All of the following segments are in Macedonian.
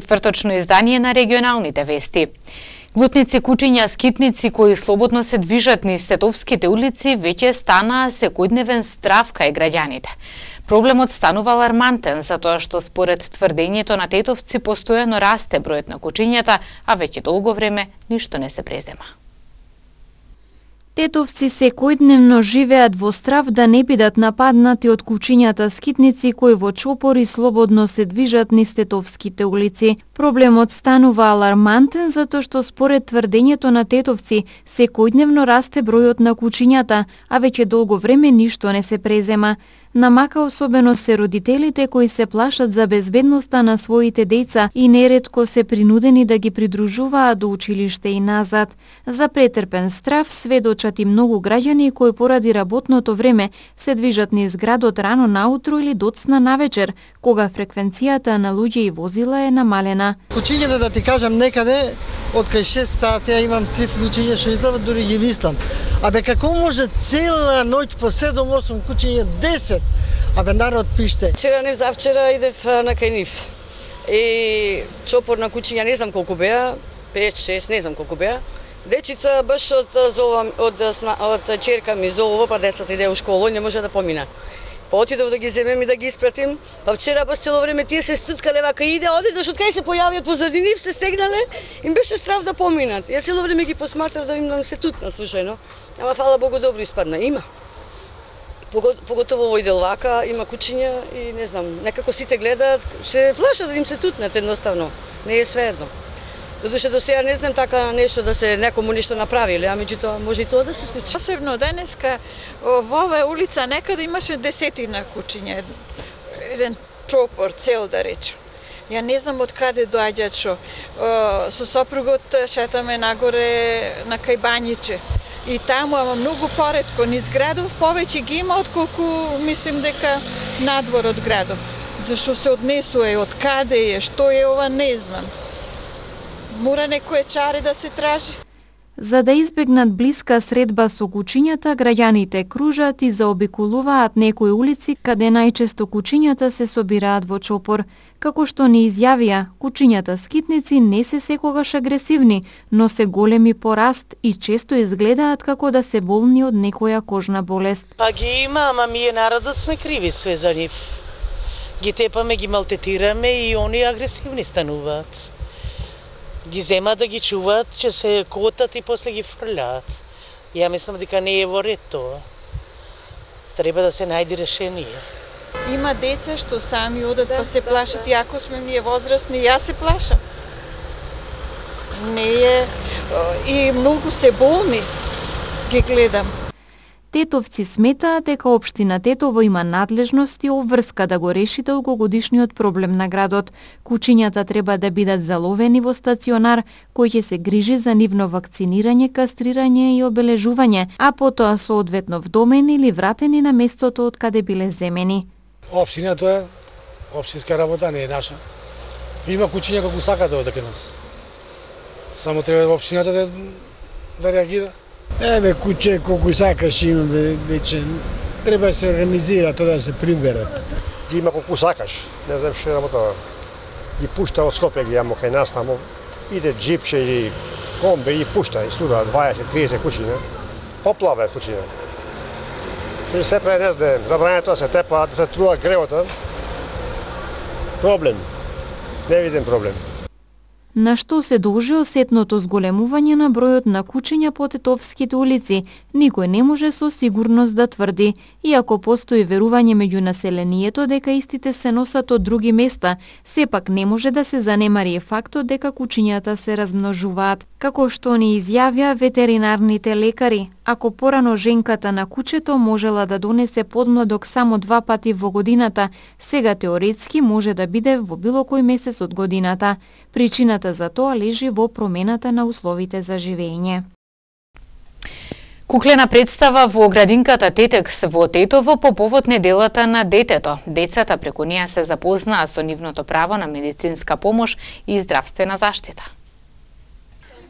четврточно издание на регионалните вести. Глутници, кучиња, скитници кои слободно се движат низ тетовските улици веќе станаа секојдневен страв кај граѓаните. Проблемот станува алармантен затоа што според тврдењето на тетовци постојано расте бројот на кучињата, а веќе долго време ништо не се презема. Тетовци секојдневно живеат во страв да не бидат нападнати од кучињата скитници кои во чопори слободно се движат низ тетовските улици. Проблемот станува алармантен затоа што според тврдењето на тетовци секојдневно расте бројот на кучињата, а веќе долго време ништо не се презема. Намака особено се родителите кои се плашат за безбедноста на своите деца и неретко се принудени да ги придружуваат до училиште и назад. За претрпен страв сведочат и многу граѓани кои поради работното време се движат низ градот рано наутро или доцна навечер, кога фреквенцијата на луѓе и возила е намалена. Кучињата, да ти кажам, некаде од кај 6 сати ја имам 3 кучиња што излават, дури ги мислам. Абе како може цела ноќ по 7-8 кучиња, 10? Абе народ пиште. Вчера не завчера идев на кај нив. И чопор на кучиња не знам колку беа, 5-6, не знам колку беа. Дечица баш од черка ми золова, па децата иде у школа и не може да помина. Па отидов да ги земем и да ги испратим. Па вчера баш цело време тие се стуткале вака иде, одидош од кај се појавиат позади нив, се стегнале, им беше страв да поминат. Јас цело време ги посматрав да им се тутнат случајно. Ама фала Богу добро испадна. Има. Поготово во Иделвака има кучиња и не знам, некако сите гледаат, се плашат да им се тутнат едноставно. Не е svejedno. Додуше до сега не знам така нешто да се некому нешто направиле, а меѓутоа може и тоа да се случи. Посебно денеска во оваа улица некаде имаше десетина кучиња, еден чопор цел да речем. Ја не знам од каде доаѓаат што. Со сопругот шетаме нагоре на кај Бањиче. И таму, ама многу поретко, низ градов повеќе ги има отколку мислим дека надвор од градов. Зашто се однесува, од каде е, што е ова, не знам. Мора некој чари да се тражи. За да избегнат блиска средба со кучињата, граѓаните кружат и заобиколуваат некои улици каде најчесто кучињата се собираат во чопор. Како што ни изјавија, кучињата скитници не се секогаш агресивни, но се големи по раст и често изгледаат како да се болни од некоја кожна болест. Па ги има, ама ние народот сме криви све за нив. Ги тепаме, ги малтетираме и они агресивни стануваат. Ги земат да ги чуваат, че се котат и после ги фрлаат. Ја мислам дека не е во ред тоа. Треба да се најде решение. Има деца што сами одат па се плашат, иако сме ние возрастни, јас се плашам. Не е, и многу се болни, ги гледам. Тетовци сметаат дека општина Тетово има надлежност и обврска да го реши долгогодишниот проблем на градот. Кучињата треба да бидат заловени во стационар кој ќе се грижи за нивно вакцинирање, кастрирање и обележување, а потоа соодветно вдомени или вратени на местото од каде биле земени. Општината е општинска работа, не е наша. Има кучиња колку сакате овде кај нас. Само треба општината да реагира. Еве куче колку сакаш имаме, вече треба да се организира тоа да се приберат. Ги има колку сакаш, не знам што работа. Ги пушта од Скопје, ги имамо кај нас тамо. Иде джипче или комбе и пушта и студа 20-30 кучиња. Поплаваат кучиња. Што се прави, не знам, забране тоа се тепа, да се трува гревота. Проблем. Не видим проблем. На што се должи осетното зголемување на бројот на кучиња по тетовските улици, никој не може со сигурност да тврди, иако постои верување меѓу населението дека истите се носат од други места, сепак не може да се занемари фактот дека кучињата се размножуваат. Како што ни изјавија ветеринарните лекари, ако порано женката на кучето можела да донесе подмладок само 2 пати во годината, сега теоретски може да биде во било кој месец од годината. Причината за тоа лежи во промената на условите за живење. Куклена представа во градинката Тетекс во Тетово по повод неделата на детето. Децата преку неа се запознаа со нивното право на медицинска помош и здравствена заштита.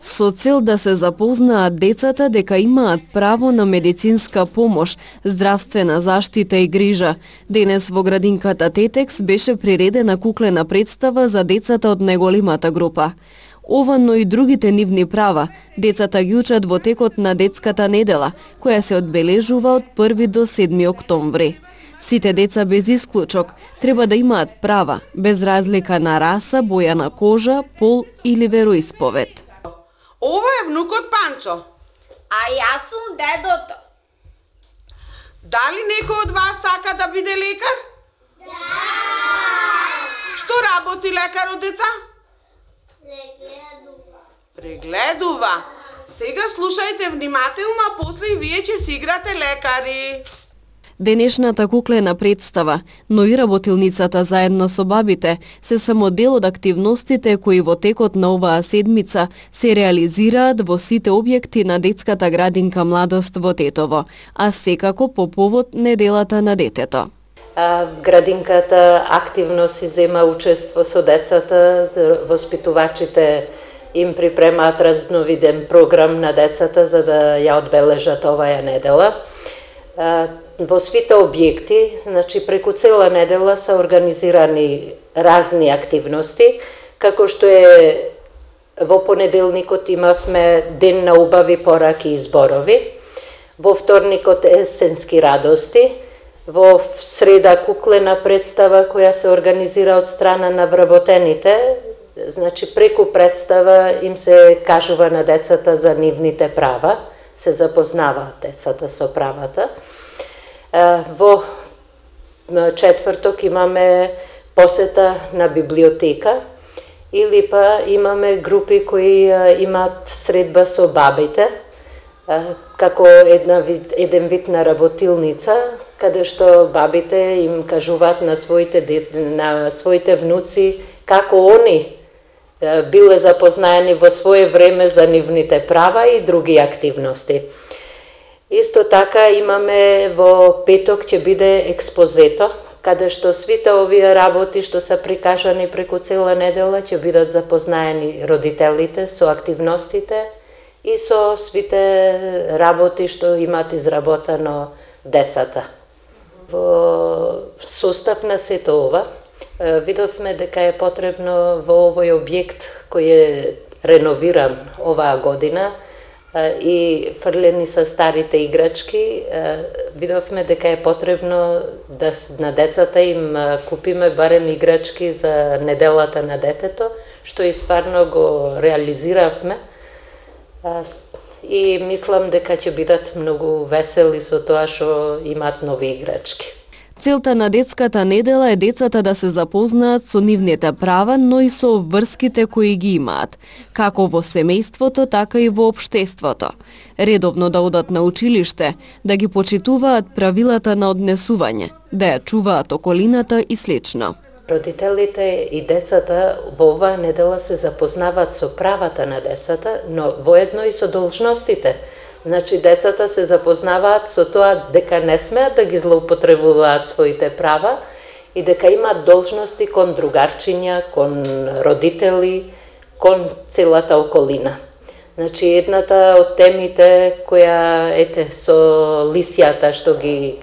со цел да се запознаат децата дека имаат право на медицинска помош, здравствена заштита и грижа. Денес во градинката Тетекс беше приредена куклена представа за децата од најголемата група. Ова, но и другите нивни права, децата ги учат во текот на детската недела, која се одбележува од 1 до 7 октомври. Сите деца без исклучок треба да имаат права, без разлика на раса, боја на кожа, пол или вероисповед. Ова е внукот Панчо. А јас сум дедото. Дали некој од вас сака да биде лекар? Да! Што работи лекарот, деца? Прегледува. Сега слушајте внимателно, а после и вие ќе си играте лекари. Денешната куклена представа, но и работилницата заедно со бабите, се само дел од активностите кои во текот на оваа седмица се реализираат во сите објекти на детската градинка Младост во Тетово, а секако по повод неделата на детето. В градинката активно си зема учество со децата, воспитувачите им припремаат разновиден програм на децата за да ја одбележат оваа недела. Во сите објекти, значи преку цела недела се организирани разни активности, како што е во понеделникот имавме ден на убави пораки и зборови, во вторникот есенски радости, во среда куклена представа која се организира од страна на вработените, значи преку представа им се кажува на децата за нивните права, се запознаваат децата со правата. Во четврток имаме посета на библиотека или па имаме групи кои имаат средба со бабите, како еден вид на работилница, каде што бабите им кажуваат на своите внуци како они биле запознаени во свое време за нивните права и други активности. Исто така имаме во петок ќе биде експозето, каде што свите овие работи што се прикажани преку цела недела ќе бидат запознаени родителите со активностите и со свите работи што имаат изработено децата. Во состав на сето ова, видовме дека е потребно во овој објект кој е реновиран оваа година и фрлени са старите играчки, видовме дека е потребно да на децата им купиме барем играчки за неделата на детето, што и стварно го реализиравме и мислам дека ќе бидат многу весели со тоа што имаат нови играчки. Целта на детската недела е децата да се запознаат со нивните права, но и со врските кои ги имаат, како во семејството, така и во општеството. Редовно да одат на училиште, да ги почитуваат правилата на однесување, да ја чуваат околината и слично. Родителите и децата во оваа недела се запознаваат со правата на децата, но воедно и со должностите. Значи, децата се запознаваат со тоа дека не смеат да ги злоупотребуваат своите права и дека имаат должности кон другарчиња, кон родители, кон целата околина. Значи, едната од темите која со лисјата што ги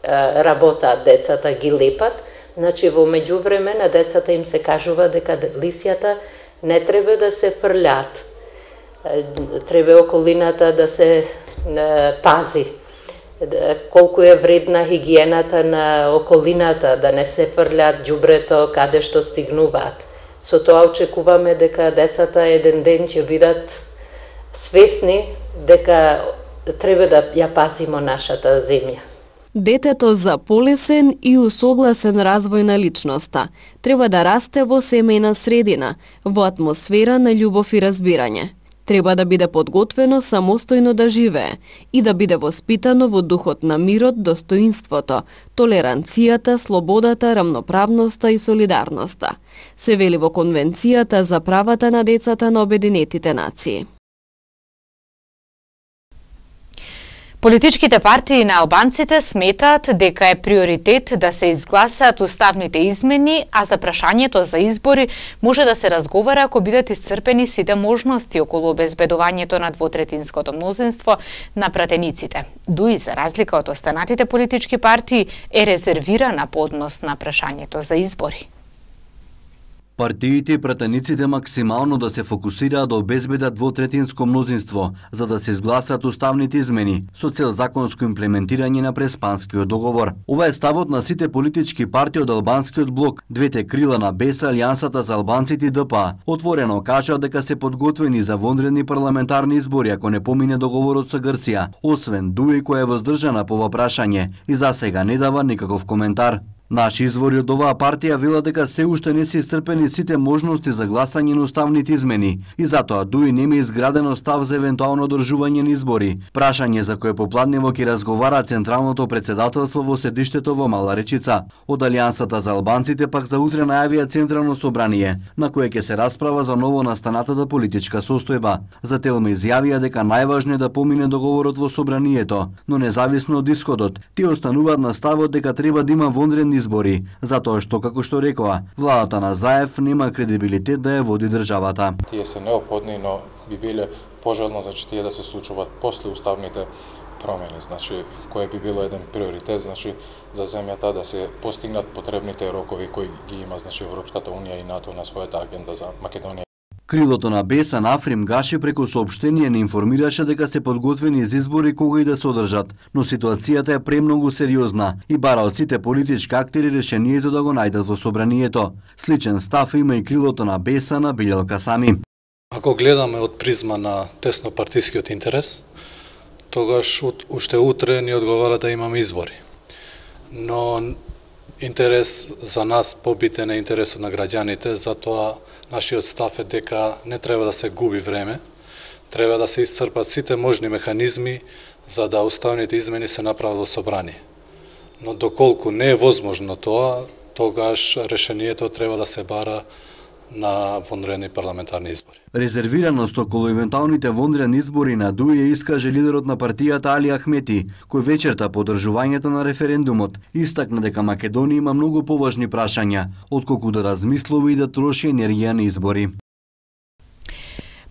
работаат децата, ги лепат, значи во меѓувреме на децата им се кажува дека лисјата не треба да се фрлјаат. Треба околината да се пази, колку е вредна хигиената на околината, да не се фрлјат ѓубрето каде што стигнуваат. Со тоа очекуваме дека децата еден ден ќе бидат свесни дека треба да ја пазимо нашата земја. Детето за полесен и усогласен развој на личноста треба да расте во семејна средина, во атмосфера на љубов и разбирање. Треба да биде подготвено самостојно да живее и да биде воспитано во духот на мирот, достоинството, толеранцијата, слободата, рамноправноста и солидарноста. Се вели во Конвенцијата за правата на децата на Обединетите нации. Политичките партии на албанците сметаат дека е приоритет да се изгласаат уставните измени, а за прашањето за избори може да се разговара ако бидат исцрпени сите можности околу обезбедувањето на двотретинското мнозинство на пратениците. ДУИ, за разлика од останатите политички партии, е резервирана по однос на прашањето за избори. Партиите и пратениците максимално да се фокусираат да обезбедат двотретинско мнозинство, за да се изгласат уставните измени, со цел законско имплементирање на Преспанскиот договор. Ова е ставот на сите политички партии од албанскиот блок, двете крила на БЕСА, Алијансата за албанците и ДПА. Отворено кажа дека се подготвени за вонредни парламентарни избори ако не помине договорот со Грција, освен ДУИ која е воздржана по ова прашање и за сега не дава никаков коментар. Наши извори од оваа партија велат дека се уште не се исцрпени сите можности за гласање на уставните измени и затоа ДУИ нема изградено став за евентуално одржување на избори. Прашање за кое попладнево ќе разговара Централното председателство во седиштето во Мала Речица. Од Алијансата за албанците пак за утре најавија Централно собрание, на кое ќе се расправа за ново настанатата политичка состојба. За Телма изјавија дека најважно е да помине договорот во собранието, но независно од исходот, тие остануваат на ставот дека треба да има вонредни избори, затоа што, како што рекоа, владата на Заев нема кредибилитет да ја води државата. Тие се неопходни, но би биле пожелно тие да се случуваат после уставните промени, кој би било еден приоритет, за земјата да се постигнат потребните рокови кои ги има Европската унија и НАТО на својата агенда за Македонија. Крилото на БЕСА Нафрим Гаши преку соопштение не информираше дека се подготвени за избори кога и да се одржат, но ситуацијата е премногу сериозна и бара од сите политички актери решението да го најдат во собранието. Сличен став има и крилото на БЕСА на Билјал Касами. Ако гледаме од призма на теснопартискиот интерес, тогаш уште утре ни одговара да имаме избори. Но интерес за нас побитен е интересот на граѓаните, затоа нашиот став е дека не треба да се губи време, треба да се исцрпат сите можни механизми за да уставните измени се направат во собрание. Но доколку не е возможно тоа, тогаш решението треба да се бара на вонредни парламентарни избори. Резервираност околу евентуалните вонредни избори на ДУИ ја искаже лидерот на партијата Али Ахмети, кој вечерта по одржувањето на референдумот истакна дека Македонија има многу поважни прашања, отколку да размислува и да троши енергија на избори.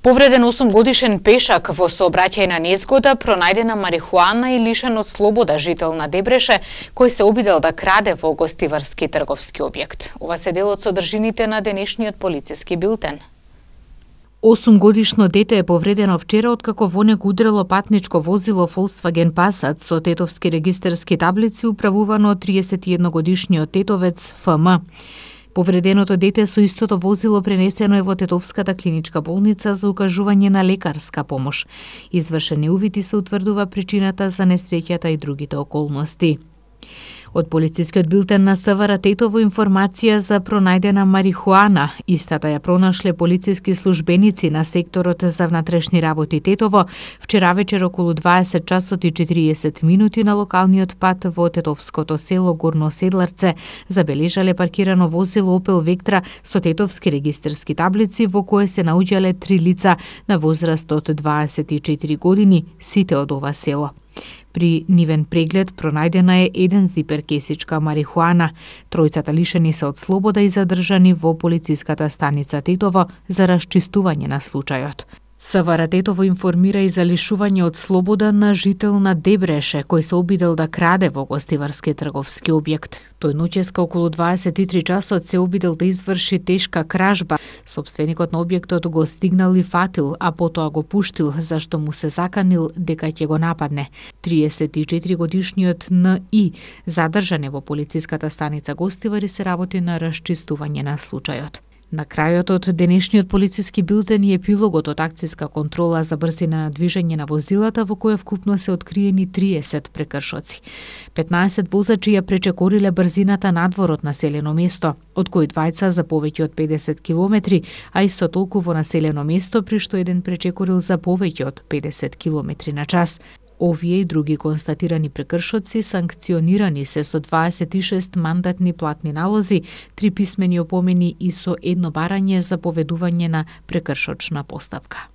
Повреден 8-годишен пешак во сообраќајна незгода, пронајдена марихуана и лишен од слобода жител на Дебреше, кој се обидел да краде во гостиварски трговски објект. Ова се дел од содржините на денешниот полициски билтен. 8-годишно дете е повредено вчера откако во него удрело патничко возило Volkswagen Passat со тетовски регистарски таблици управувано од 31-годишниот тетовец ФМ. Повреденото дете со истото возило пренесено е во Тетовската клиничка болница за укажување на лекарска помош. Извршени увиди се утврдува причината за несреќата и другите околности. Од полицискиот билтен на СВР Тетово информација за пронајдена марихуана. Истата ја пронашле полициски службеници на секторот за внатрешни работи Тетово вчера вечер околу 20 часот и 40 минути на локалниот пат во Тетовското село Горно Седларце забележале паркирано возило Opel Vectra со тетовски регистарски таблици во кое се наоѓале 3 лица на возраст од 24 години, сите од ова село. При нивен преглед пронајдена е 1 зипер кесичка марихуана. Тројцата лишени се од слобода и задржани во полициската станица Тетово за расчистување на случајот. СВР Тетово информира и за лишување од слобода на жител на Дебреше, кој се обидел да краде во гостиварски трговски објект. Тој ноќеска околу 23 часот се обидел да изврши тешка кражба. Собственикот на објектот го стигнал и фатил, а потоа го пуштил, зашто му се заканил дека ќе го нападне. 34-годишниот Н.И. задржан е во полициската станица Гостивар и се работи на расчистување на случајот. На крајот од денешниот полициски билтен и епилогот од акцијска контрола за брзина на движење на возилата во која вкупно се откриени 30 прекршоци. 15 возачи ја пречекориле брзината надвор од населено место, од кои двајца за повеќе од 50 км, а исто толку во населено место при што еден пречекорил за повеќе од 50 км на час. Овие и други констатирани прекршоци санкционирани се со 26 мандатни платни налози, 3 писмени опомени и со 1 барање за поведување на прекршочна постапка.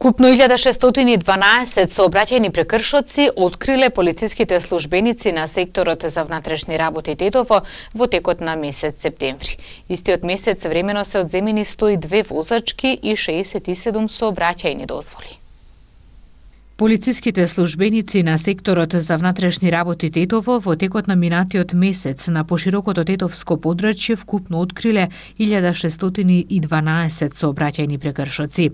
Вкупно 1612 сообраќајни прекршоци откриле полициските службеници на секторот за внатрешни работи Тетово во текот на месец септември. Истиот месец времено се одземени 102 возачки и 67 сообраќајни дозволи. Полициските службеници на секторот за внатрешни работи Тетово во текот на минатиот месец на поширокото тетовско подрачје вкупно откриле 1612 сообраќајни прекршоци.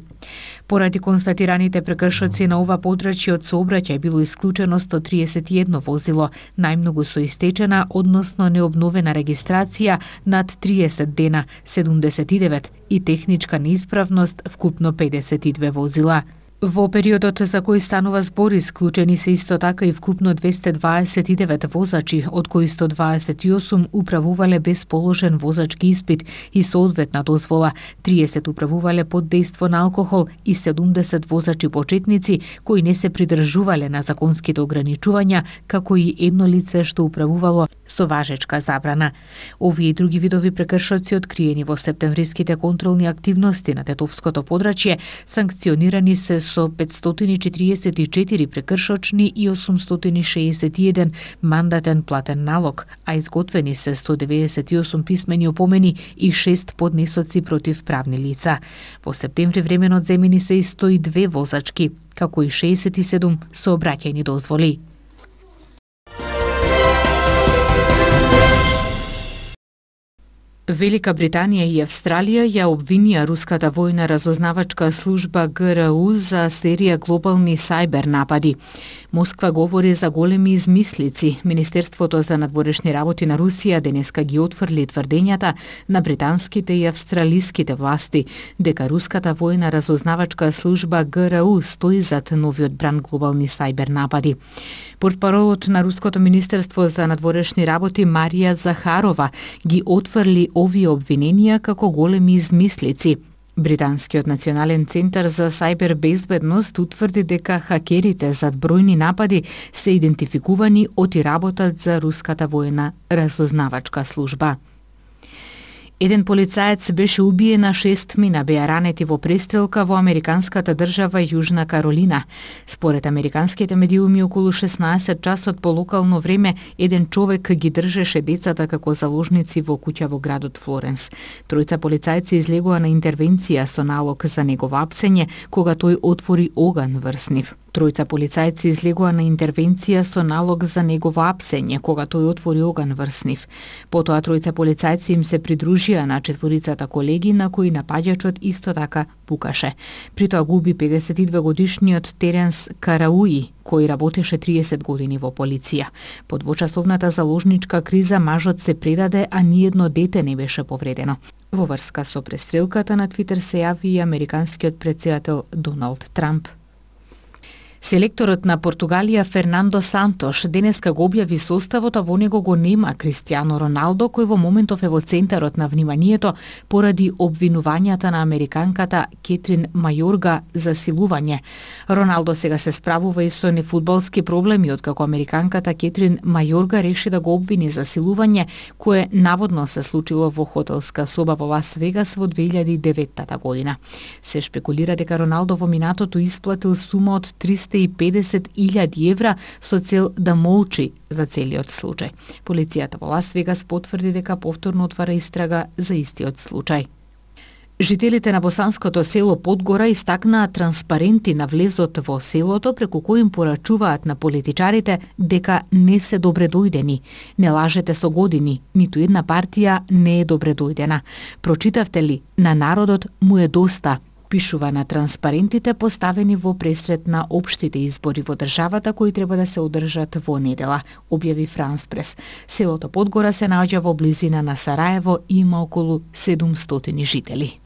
Поради констатираните прекршоци на ова подрачје од сообраќај било исклучено 131 возило, најмногу со истечена, односно необновена регистрација над 30 дена, 79 и техничка неисправност вкупно 52 возила. Во периодот за кој станува збор исклучени се исто така и вкупно 229 возачи, од кои 128 управувале без положен возачки испит и соодветна дозвола, 30 управувале под дејство на алкохол и 70 возачи почетници кои не се придржувале на законските ограничувања, како и едно лице што управувало со важечка забрана. Овие и други видови прекршоци откриени во септемвриските контролни активности на тетовското подрачје санкционирани се со 544 прекршочни и 861 мандатен платен налог, а изготвени се 198 писмени опомени и 6 поднесоци против правни лица. Во септември времено одземени се и 102 возачки, како и 67 сообраќајни дозволи. Велика Британија и Австралија ја обвинија руската војна разузнавачка служба ГРУ за серија глобални сајбер напади. Москва говори за големи измислици. Министерството за надворешни работи на Русија денеска ги отфрли тврдењата на британските и австралиските власти дека руската војна разузнавачка служба ГРУ стои зад новиот бранд глобални сајбер напади. Портпаролот на Руското министерство за надворешни работи Марија Захарова ги отфрли овие обвиненија како големи измислици. Британскиот национален центар за сајбер безбедност утврди дека хакерите зад бројни напади се идентификувани од и работат за руската војна разузнавачка служба. Еден полицаец беше убиен, а 6 мина беа ранети во престрелка во американската држава Јужна Каролина. Според американските медиуми, околу 16 часот по локално време, еден човек ги држеше децата како заложници во куќа во градот Флоренс. Тројца полицајци излегоа на интервенција со налог за негово апсење, кога тој отвори оган врз нив. Тројца полицајци излегоа на интервенција со налог за негово апсење, кога тој отвори оган врз нив. Потоа тројца полицајци им се придружија на четворицата колеги на кои напаѓачот исто така пукаше. При тоа губи 52 годишниот Теренс Карауи, кој работеше 30 години во полиција. По двочасовната заложничка криза мажот се предаде, а ниедно дете не беше повредено. Во врска со престрелката на Твитер се јави и американскиот претседател Доналд Трамп. Селекторот на Португалија Фернандо Сантош денеска го објави составот, а во него го нема Кристијано Роналдо, кој во моментов е во центарот на вниманието поради обвинувањата на американката Кетрин Мајорга за силување. Роналдо сега се справува и со нефудбалски проблеми, откако американката Кетрин Мајорга реши да го обвини за силување, кое наводно се случило во хотелска соба во Лас Вегас во 2009 година. Се шпекулира дека Роналдо во минатото исплатил сума од 350.000 евра со цел да молчи за целиот случај. Полицијата во Лас Вегас потврди дека повторно отвара истрага за истиот случај. Жителите на босанското село Подгора истакнаа транспаренти на влезот во селото преку кои им порачуваат на политичарите дека не се добредојдени. Не лажете со години, ниту една партија не е добредојдена. Прочитавте ли, на народот му е доста, пишува на транспарентите поставени во пресред на општите избори во државата кои треба да се одржат во недела, објави Франс Прес. Селото Подгора се наоѓа во близина на Сараево и има околу 700 жители.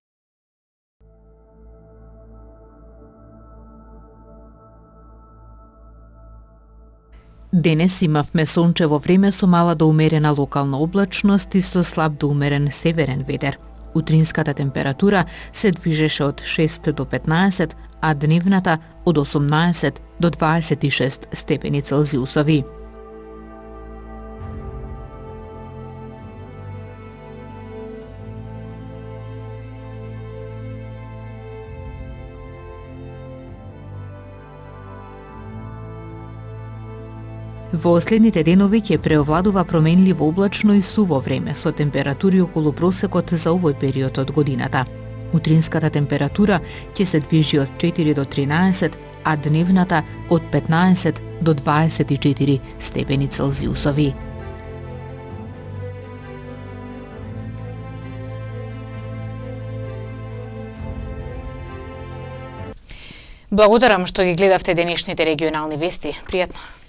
Денес имавме сончево време со мала до умерена локална облачност и со слаб до умерен северен ветер. Утринската температура се движеше од 6 до 15, а дневната од 18 до 26 степени Целзиусови. Во следните денови ќе преовладува променливо облачно и суво време со температури околу просекот за овој период од годината. Утринската температура ќе се движи од 4 до 13, а дневната од 15 до 24 степени Целзиусови. Благодарам што ги гледавте денешните регионални вести. Пријатно!